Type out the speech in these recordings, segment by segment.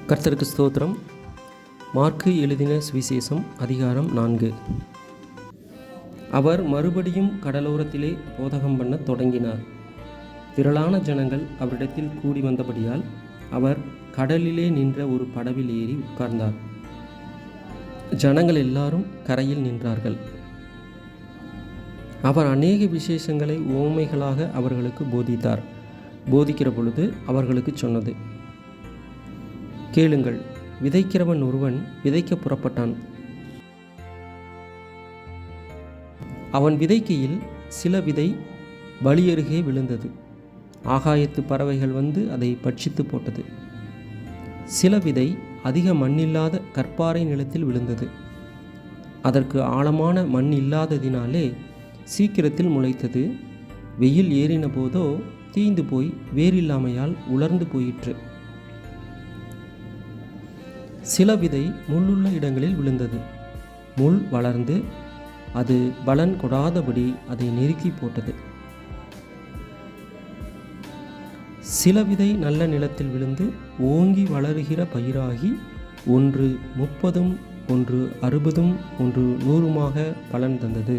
கர்த்தருக்கு ஸ்தோத்திரம். மார்க்கு எழுதின சுவிசேஷம் அதிகாரம் 4. அவர் மறுபடியும் கடலோரத்திலே போதகம் பண்ண தொடங்கினார். திரளான ஜனங்கள் அவரிடத்தில் கூடி வந்தபடியால் அவர் கடலிலே நின்ற ஒரு படவில் ஏறி உட்கார்ந்தார். ஜனங்கள் எல்லாரும் கரையில் நின்றார்கள். அவர் அநேக விசேஷங்களை உவமைகளாக அவர்களுக்கு போதித்தார். போதிக்கிற பொழுது அவர்களுக்கு சொன்னது, கேளுங்கள். விதைக்கிறவன் ஒருவன் விதைக்க புறப்பட்டான். அவன் விதைக்கையில் சில விதை வழியருகே விழுந்தது. ஆகாயத்து பறவைகள் வந்து அதை பட்சித்து போட்டது. சில விதை அதிக மண்ணில்லாத கற்பாறை நிலத்தில் விழுந்தது. அதற்கு ஆழமான மண் இல்லாததினாலே சீக்கிரத்தில் முளைத்தது. வெயில் ஏறின போதோ தீய்ந்து போய் வேரில்லாமையால் உலர்ந்து போயிற்று. சில விதை முள்ளுள்ள இடங்களில் விழுந்தது. முள் வளர்ந்து அது பலன் கொடாதபடி அதை நெருக்கி போட்டது. சில விதை நல்ல நிலத்தில் விழுந்து ஓங்கி வளருகிற பயிராகி ஒன்று 30, ஒன்று 60, ஒன்று 100 பலன் தந்தது.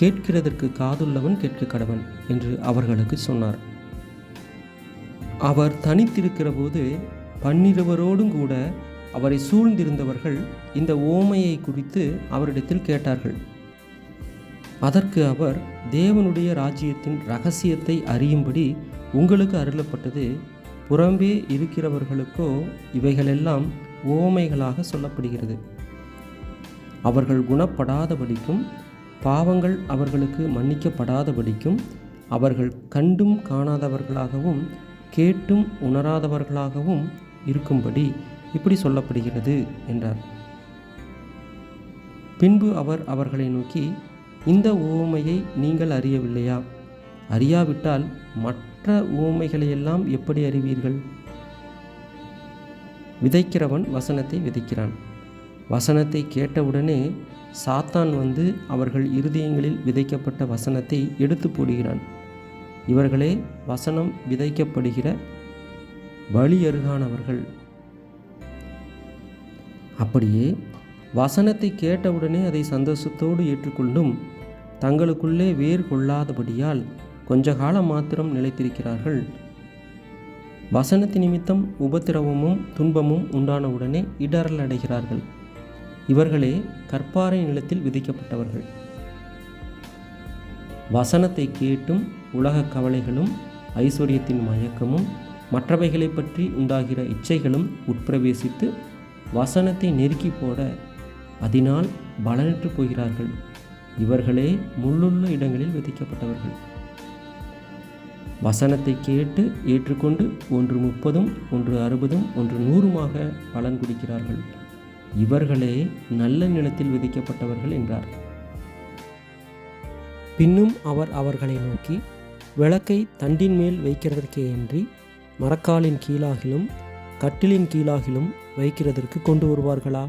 கேட்கிறதற்கு காதுள்ளவன் கேட்க கடவன் என்று அவர்களுக்கு சொன்னார். அவர் தனித்திருக்கிற போது 12 கூட அவரை சூழ்ந்திருந்தவர்கள் இந்த உவமையை குறித்து அவரிடத்தில் கேட்டார்கள். அதற்கு அவர், தேவனுடைய ராஜ்யத்தின் இரகசியத்தை அறியும்படி உங்களுக்கு அருளப்பட்டது. புறம்பே இருக்கிறவர்களுக்கோ இவைகளெல்லாம் உவமைகளாக சொல்லப்படுகிறது. அவர்கள் குணப்படாதபடிக்கும் பாவங்கள் அவர்களுக்கு மன்னிக்கப்படாதபடிக்கும் அவர்கள் கண்டும் காணாதவர்களாகவும் கேட்டும் உணராதவர்களாகவும் இருக்கும்படி இப்படி சொல்லப்படுகிறது என்றார். பின்பு அவர் அவர்களை நோக்கி, இந்த உவமையை நீங்கள் அறியவில்லையா? அறியாவிட்டால் மற்ற உவமைகளையெல்லாம் எப்படி அறிவீர்கள்? விதைக்கிறவன் வசனத்தை விதைக்கிறான். வசனத்தை கேட்டவுடனே சாத்தான் வந்து அவர்கள் இருதயங்களில் விதைக்கப்பட்ட வசனத்தை எடுத்து போடுகிறான். இவர்களே வசனம் விதைக்கப்படுகிற வழியருகானவர்கள். அப்படியே வசனத்தை கேட்டவுடனே அதை சந்தோஷத்தோடு ஏற்றுக்கொண்டும் தங்களுக்குள்ளே வேர் கொள்ளாதபடியால் கொஞ்ச காலம் மாத்திரம் நிலைத்திருக்கிறார்கள். வசனத்து நிமித்தம் உபத்திரவமும் துன்பமும் உண்டானவுடனே இடறல் அடைகிறார்கள். இவர்களே கற்பாறை நிலத்தில் விதைக்கப்பட்டவர்கள். வசனத்தை கேட்டும் உலக கவலைகளும் ஐஸ்வர்யத்தின் மயக்கமும் மற்றவைகளை பற்றி உண்டாகிற இச்சைகளும் உட்பிரவேசித்து வசனத்தை நெருக்கி போட அதனால் பலனற்று போகிறார்கள். இவர்களே முள்ளுள்ள இடங்களில் விதைக்கப்பட்டவர்கள். வசனத்தை கேட்டு ஏற்றுக்கொண்டு ஒன்று 30, ஒன்று 60, ஒன்று 100 பலன் குடிக்கிறார்கள். இவர்களே நல்ல நிலத்தில் விதைக்கப்பட்டவர்கள் என்றார். பின்னும் அவர் அவர்களை நோக்கி, விளக்கை தண்டின் மேல் வைக்கிறதற்கே அன்றி மரக்காலின் கீழாகிலும் கட்டிலின் கீழாகிலும் வைக்கிறதற்கு கொண்டு வருவார்களா?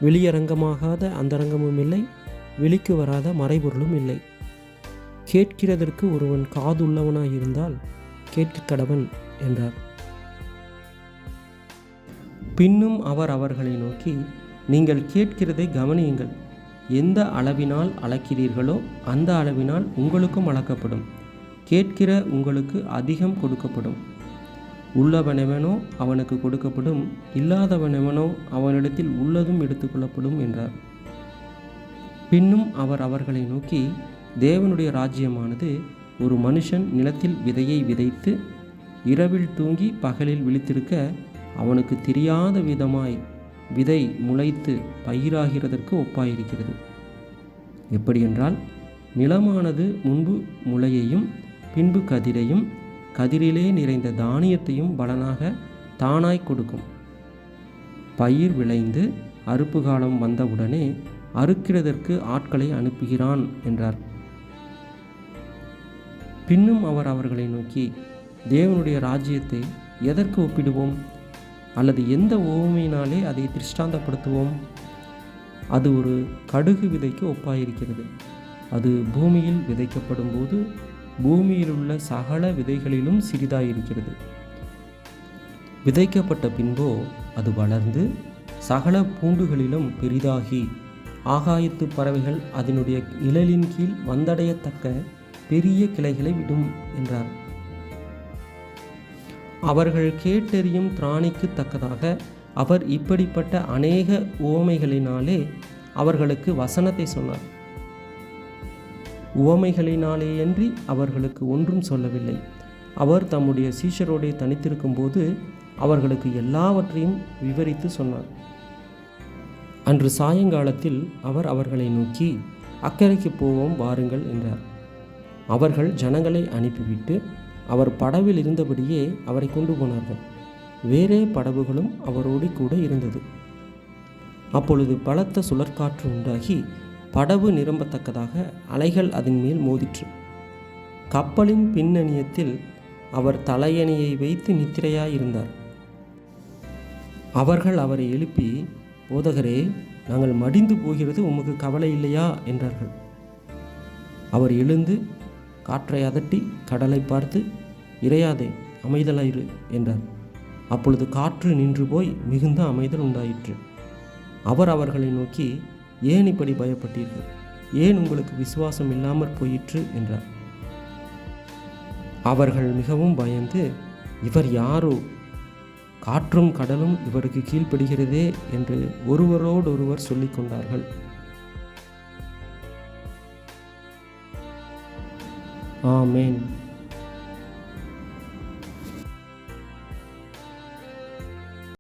வெளியரங்கமாகாத அந்தரங்கமும் இல்லை, வெளிக்கு வராத மறைபொருளும் இல்லை. கேட்கிறதற்கு ஒருவன் காதுள்ளவனாயிருந்தால் கேட்க கடவன் என்றார். பின்னும் அவர் அவர்களை நோக்கி, நீங்கள் கேட்கிறதை கவனியுங்கள். எந்த அளவினால் அளக்கிறீர்களோ அந்த அளவினால் உங்களுக்கும் அளக்கப்படும். கேட்கிற உங்களுக்கு அதிகம் கொடுக்கப்படும். உள்ளவனெவனோ அவனுக்கு கொடுக்கப்படும், இல்லாதவனெவனோ அவனிடத்தில் உள்ளதும் எடுத்துக்கொள்ளப்படும் என்றார். பின்னும் அவர் அவர்களை நோக்கி, தேவனுடைய ராஜ்யமானது ஒரு மனுஷன் நிலத்தில் விதையை விதைத்து இரவில் தூங்கி பகலில் விழித்திருக்க அவனுக்கு தெரியாத விதமாய் விதை முளைத்து பயிராகிறதற்கு ஒப்பாயிருக்கிறது. எப்படியென்றால், நிலமானது முன்பு முளையையும் பின்பு கதிரையும் கதிரிலே நிறைந்த தானியத்தையும் பலனாக தானாய் கொடுக்கும். பயிர் விளைந்து அறுப்பு காலம் வந்தவுடனே அறுக்கிறதற்கு ஆட்களை அனுப்புகிறான் என்றார். பின்னும் அவர் அவர்களை நோக்கி, தேவனுடைய ராஜ்யத்தை எதற்கு ஒப்பிடுவோம்? அல்லது எந்த உவமையினாலே அதை திருஷ்டாந்தப்படுத்துவோம்? அது ஒரு கடுகு விதைக்கு ஒப்பாயிருக்கிறது. அது பூமியில் விதைக்கப்படும் போது பூமியில் உள்ள சகல விதைகளிலும் சிறிதாயிருக்கிறது. விதைக்கப்பட்ட பின்போ அது வளர்ந்து சகல பூண்டுகளிலும் பெரிதாகி ஆகாயத்து பறவைகள் அதனுடைய நிழலின் கீழ் வந்தடையத்தக்க பெரிய கிளைகளை விடும் என்றார். அவர்கள் கேட்டறியும் திராணிக்கு தக்கதாக அவர் இப்படிப்பட்ட அநேக உவமைகளினாலே அவர்களுக்கு வசனத்தை சொன்னார். உவமைகளினாலேயன்றி அவர்களுக்கு ஒன்றும் சொல்லவில்லை. அவர் தம்முடைய சீஷரோடே தனித்திருக்கும் போது அவர்களுக்கு எல்லாவற்றையும் விவரித்து சொன்னார். அன்று சாயங்காலத்தில் அவர் அவர்களை நோக்கி, அக்கறைக்கு போவோம் வாருங்கள் என்றார். அவர்கள் ஜனங்களை அனுப்பிவிட்டு அவர் படவில் இருந்தபடியே அவரை கொண்டு போனார்கள். வேறே படகுகளும் அவரோடு கூட இருந்தது. அப்பொழுது பலத்த சுழற்காற்று உண்டாகி படகு நிரம்பத்தக்கதாக அலைகள் அதன் மேல் மோதிற்று. கப்பலின் பின்னணியத்தில் அவர் தலையணையை வைத்து நித்திரையாயிருந்தார். அவர்கள் அவரை எழுப்பி, போதகரே, நாங்கள் மடிந்து போகிறது உமக்கு கவலை இல்லையா என்றார்கள். அவர் எழுந்து காற்றை அதட்டி கடலை பார்த்து, இறையாதே, அமைதலாயிரு என்றார். அப்பொழுது காற்று நின்று போய் மிகுந்த அமைதல் உண்டாயிற்று. அவர் அவர்களை நோக்கி, ஏன் இப்படி பயப்பட்டீர்கள்? ஏன் உங்களுக்கு விசுவாசம் இல்லாமற் போயிற்று என்றார். அவர்கள் மிகவும் பயந்து, இவர் யாரோ, காற்றும் கடலும் இவருக்கு கீழ்ப்படுகிறதே என்று ஒருவரோடொருவர் சொல்லிக் கொண்டார்கள். ஆமென்.